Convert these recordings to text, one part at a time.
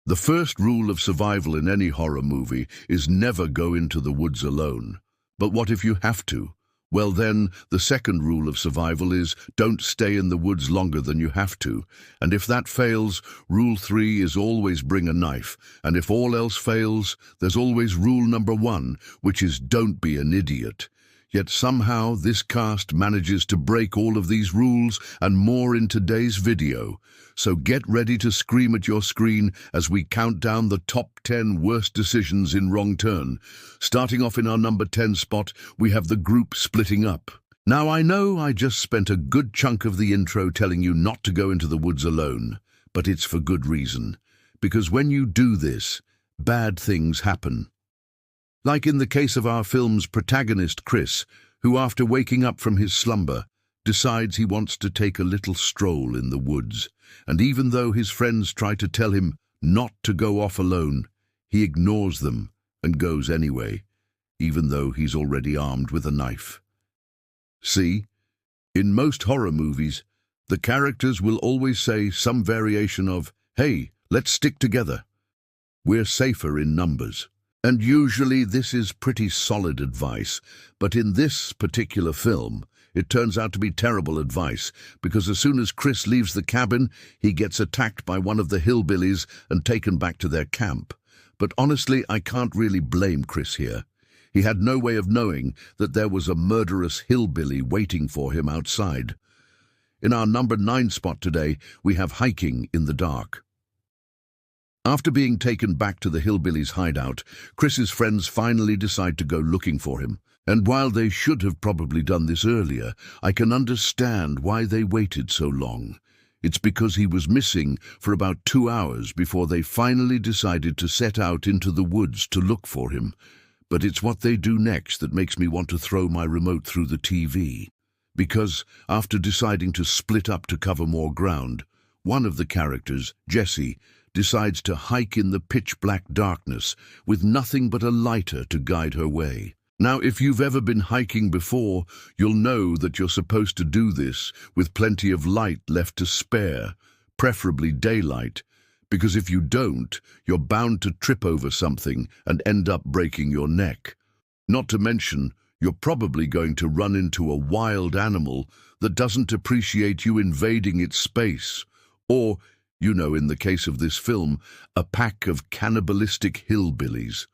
The first rule of survival in any horror movie is never go into the woods alone. But what if you have to? Well then, the second rule of survival is don't stay in the woods longer than you have to. And if that fails, rule 3 is always bring a knife. And if all else fails, there's always rule number 1, which is don't be an idiot. Yet somehow this cast manages to break all of these rules and more in today's video. So get ready to scream at your screen as we count down the top 10 worst decisions in Wrong Turn. Starting off in our number 10 spot, we have the group splitting up. Now I know I just spent a good chunk of the intro telling you not to go into the woods alone, but it's for good reason. Because when you do this, bad things happen. Like in the case of our film's protagonist, Chris, who after waking up from his slumber, decides he wants to take a little stroll in the woods. And even though his friends try to tell him not to go off alone, he ignores them and goes anyway, even though he's already armed with a knife. See, in most horror movies, the characters will always say some variation of, "Hey, let's stick together. We're safer in numbers." And usually this is pretty solid advice, but in this particular film, it turns out to be terrible advice, because as soon as Chris leaves the cabin, he gets attacked by one of the hillbillies and taken back to their camp. But honestly, I can't really blame Chris here. He had no way of knowing that there was a murderous hillbilly waiting for him outside. In our number 9 spot today, we have hiking in the dark. After being taken back to the hillbilly's hideout, Chris's friends finally decide to go looking for him. And while they should have probably done this earlier, I can understand why they waited so long. It's because he was missing for about 2 hours before they finally decided to set out into the woods to look for him. But it's what they do next that makes me want to throw my remote through the TV. Because after deciding to split up to cover more ground, one of the characters, Jessie, decides to hike in the pitch-black darkness with nothing but a lighter to guide her way. Now, if you've ever been hiking before, you'll know that you're supposed to do this with plenty of light left to spare, preferably daylight, because if you don't, you're bound to trip over something and end up breaking your neck. Not to mention, you're probably going to run into a wild animal that doesn't appreciate you invading its space, or, you know, in the case of this film, a pack of cannibalistic hillbillies.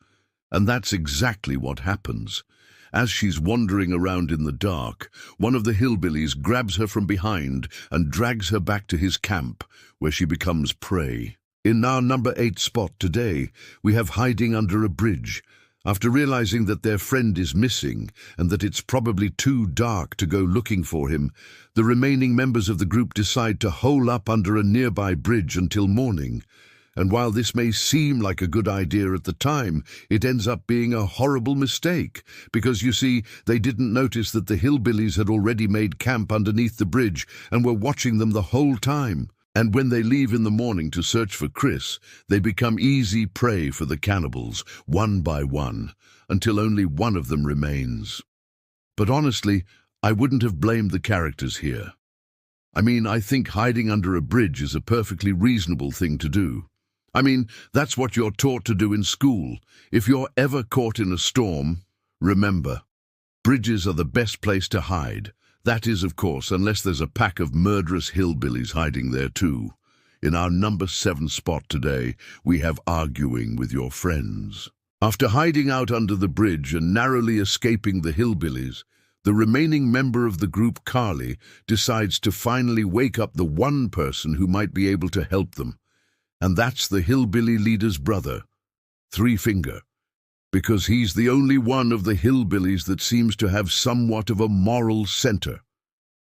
And that's exactly what happens. As she's wandering around in the dark, one of the hillbillies grabs her from behind and drags her back to his camp, where she becomes prey. In our number 8 spot today, we have hiding under a bridge. After realizing that their friend is missing and that it's probably too dark to go looking for him, the remaining members of the group decide to hole up under a nearby bridge until morning. And while this may seem like a good idea at the time, it ends up being a horrible mistake, because you see, they didn't notice that the hillbillies had already made camp underneath the bridge and were watching them the whole time. And when they leave in the morning to search for Chris, they become easy prey for the cannibals, one by one, until only one of them remains. But honestly, I wouldn't have blamed the characters here. I mean, I think hiding under a bridge is a perfectly reasonable thing to do. I mean, that's what you're taught to do in school. If you're ever caught in a storm, remember, bridges are the best place to hide. That is, of course, unless there's a pack of murderous hillbillies hiding there too. In our number 7 spot today, we have arguing with your friends. After hiding out under the bridge and narrowly escaping the hillbillies, the remaining member of the group, Carly, decides to finally wake up the one person who might be able to help them. And that's the hillbilly leader's brother, Three Finger. Because he's the only one of the hillbillies that seems to have somewhat of a moral center.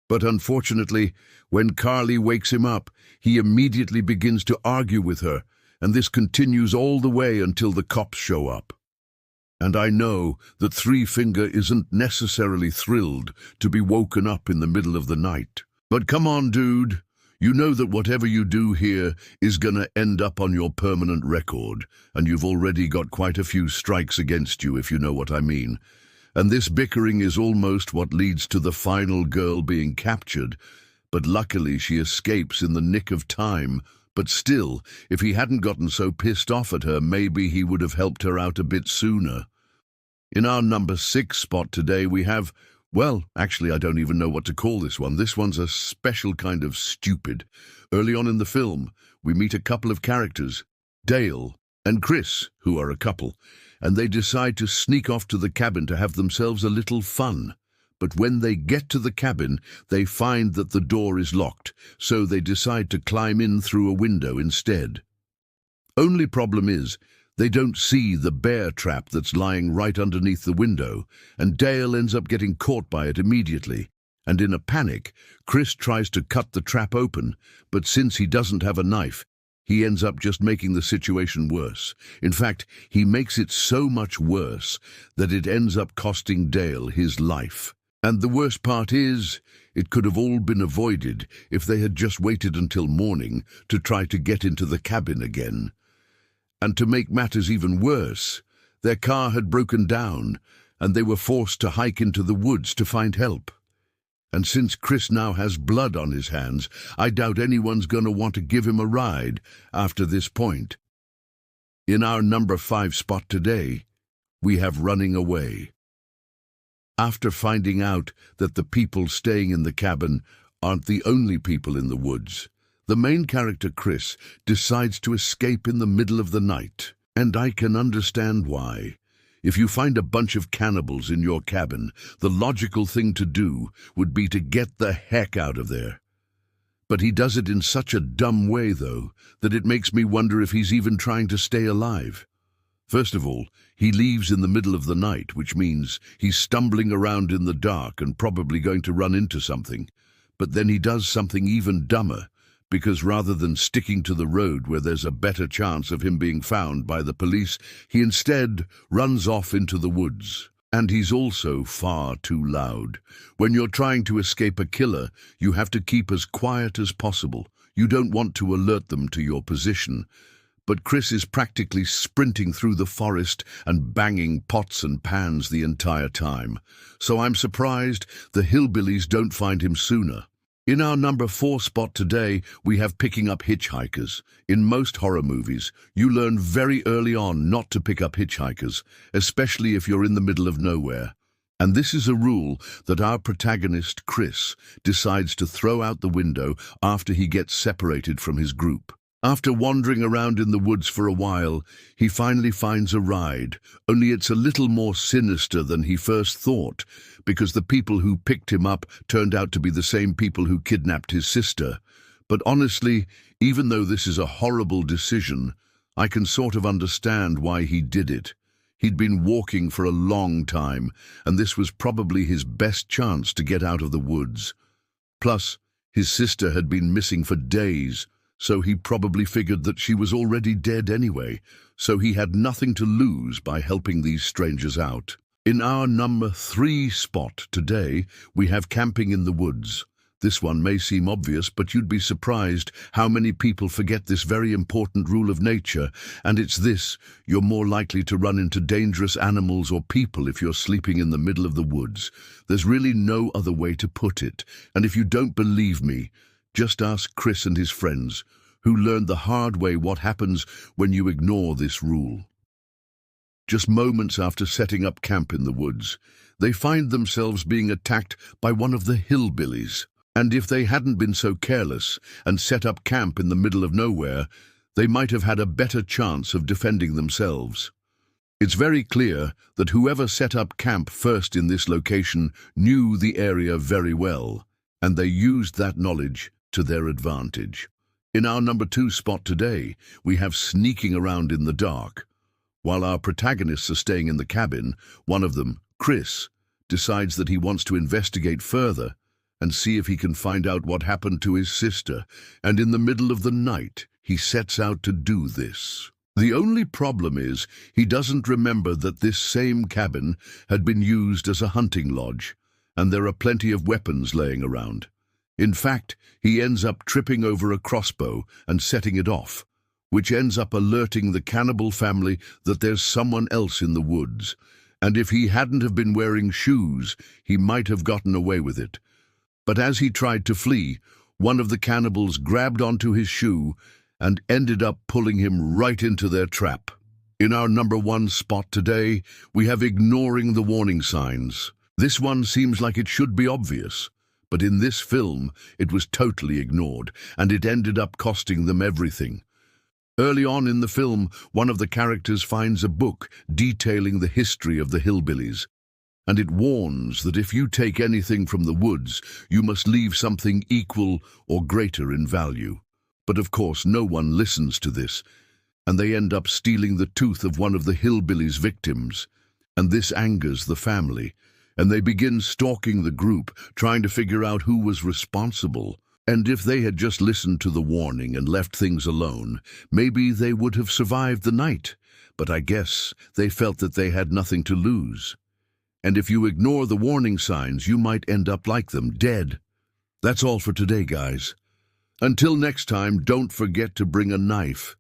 But unfortunately, when Carly wakes him up, he immediately begins to argue with her, and this continues all the way until the cops show up. And I know that Three Finger isn't necessarily thrilled to be woken up in the middle of the night. But come on, dude. You know that whatever you do here is gonna end up on your permanent record, and you've already got quite a few strikes against you, if you know what I mean. And this bickering is almost what leads to the final girl being captured, but luckily she escapes in the nick of time But still, if he hadn't gotten so pissed off at her, maybe he would have helped her out a bit sooner. In our number 6 spot today, we have, well, actually, I don't even know what to call this one. This one's a special kind of stupid. Early on in the film, we meet a couple of characters, Dale and Chris, who are a couple, and they decide to sneak off to the cabin to have themselves a little fun. But when they get to the cabin, they find that the door is locked, so they decide to climb in through a window instead. Only problem is, they don't see the bear trap that's lying right underneath the window, and Dale ends up getting caught by it immediately. And in a panic, Chris tries to cut the trap open, but since he doesn't have a knife, he ends up just making the situation worse. In fact, he makes it so much worse that it ends up costing Dale his life. And the worst part is, it could have all been avoided if they had just waited until morning to try to get into the cabin again. And to make matters even worse, their car had broken down, and they were forced to hike into the woods to find help. And since Chris now has blood on his hands, I doubt anyone's going to want to give him a ride after this point. In our number 5 spot today, we have running away. After finding out that the people staying in the cabin aren't the only people in the woods, the main character, Chris, decides to escape in the middle of the night. And I can understand why. If you find a bunch of cannibals in your cabin, the logical thing to do would be to get the heck out of there. But he does it in such a dumb way, though, that it makes me wonder if he's even trying to stay alive. First of all, he leaves in the middle of the night, which means he's stumbling around in the dark and probably going to run into something. But then he does something even dumber, because rather than sticking to the road where there's a better chance of him being found by the police, he instead runs off into the woods. And he's also far too loud. When you're trying to escape a killer, you have to keep as quiet as possible. You don't want to alert them to your position. But Chris is practically sprinting through the forest and banging pots and pans the entire time. So I'm surprised the hillbillies don't find him sooner. In our number 4 spot today, we have picking up hitchhikers. In most horror movies, you learn very early on not to pick up hitchhikers, especially if you're in the middle of nowhere. And this is a rule that our protagonist, Chris, decides to throw out the window after he gets separated from his group. After wandering around in the woods for a while, he finally finds a ride, only it's a little more sinister than he first thought, because the people who picked him up turned out to be the same people who kidnapped his sister. But honestly, even though this is a horrible decision, I can sort of understand why he did it. He'd been walking for a long time, and this was probably his best chance to get out of the woods. Plus, his sister had been missing for days, so he probably figured that she was already dead anyway, so he had nothing to lose by helping these strangers out. In our number 3 spot today, we have camping in the woods. This one may seem obvious, but you'd be surprised how many people forget this very important rule of nature, and it's this: you're more likely to run into dangerous animals or people if you're sleeping in the middle of the woods. There's really no other way to put it, and if you don't believe me, just ask Chris and his friends, who learned the hard way what happens when you ignore this rule. Just moments after setting up camp in the woods, they find themselves being attacked by one of the hillbillies. And if they hadn't been so careless and set up camp in the middle of nowhere, they might have had a better chance of defending themselves. It's very clear that whoever set up camp first in this location knew the area very well, and they used that knowledge to their advantage. In our number 2 spot today, we have sneaking around in the dark. While our protagonists are staying in the cabin, one of them, Chris, decides that he wants to investigate further and see if he can find out what happened to his sister, and in the middle of the night, he sets out to do this. The only problem is he doesn't remember that this same cabin had been used as a hunting lodge, and there are plenty of weapons laying around. In fact, he ends up tripping over a crossbow and setting it off, which ends up alerting the cannibal family that there's someone else in the woods, and if he hadn't have been wearing shoes, he might have gotten away with it. But as he tried to flee, one of the cannibals grabbed onto his shoe and ended up pulling him right into their trap. In our number one spot today, we have ignoring the warning signs. This one seems like it should be obvious, but in this film, it was totally ignored, and it ended up costing them everything. Early on in the film, one of the characters finds a book detailing the history of the hillbillies, and it warns that if you take anything from the woods, you must leave something equal or greater in value. But of course, no one listens to this, and they end up stealing the tooth of one of the hillbillies' victims. And this angers the family, and they begin stalking the group, trying to figure out who was responsible. And if they had just listened to the warning and left things alone, maybe they would have survived the night. But I guess they felt that they had nothing to lose. And if you ignore the warning signs, you might end up like them, dead. That's all for today, guys. Until next time, don't forget to bring a knife.